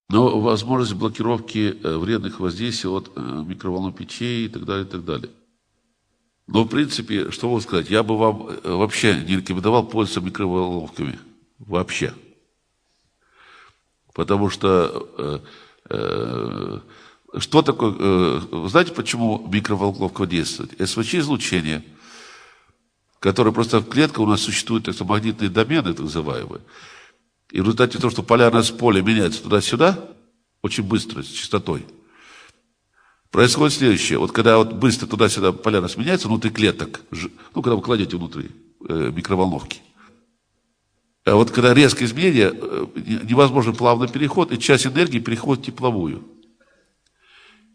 Но возможность блокировки вредных воздействий от микроволновых печей и так далее, и так далее. Но, в принципе, что могу сказать, я бы вам вообще не рекомендовал пользоваться микроволновками. Вообще. Потому что что такое, знаете, почему микроволновка действует? СВЧ-излучение, которое просто в клетках у нас существуют магнитные домены, так называемые. И в результате того, что полярность поля меняется туда-сюда, очень быстро, с частотой, происходит следующее. Вот когда вот быстро туда-сюда полярность меняется внутри клеток, ну, когда вы кладете внутри микроволновки, а вот когда резкое изменение, невозможен плавный переход, и часть энергии переходит в тепловую.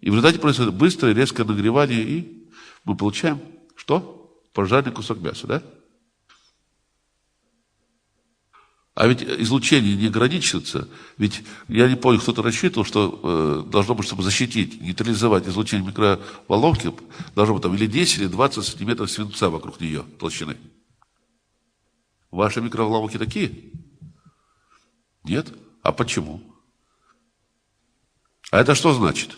И в результате происходит быстрое, резкое нагревание, и мы получаем что? Пожарный кусок мяса, да? А ведь излучение не ограничивается. Ведь я не помню, кто-то рассчитывал, что должно быть, чтобы защитить, нейтрализовать излучение микроволновки, должно быть там или 10, или 20 сантиметров свинца вокруг нее толщины. Ваши микроволновки такие? Нет? А почему? А это что значит?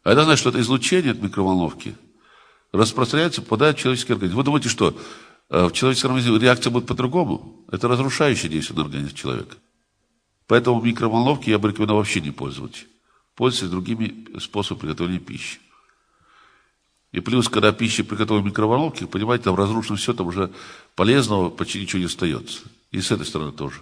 А это значит, что это излучение от микроволновки распространяется, попадает в человеческий организм. Вы думаете, что в человеческом организме реакция будет по-другому? Это разрушающее действие на организм человека. Поэтому микроволновки я бы рекомендовал вообще не пользоваться. Пользуйтесь другими способами приготовления пищи. И плюс, когда пища приготовлена в микроволновке, понимаете, там разрушено все, там уже полезного почти ничего не остается. И с этой стороны тоже.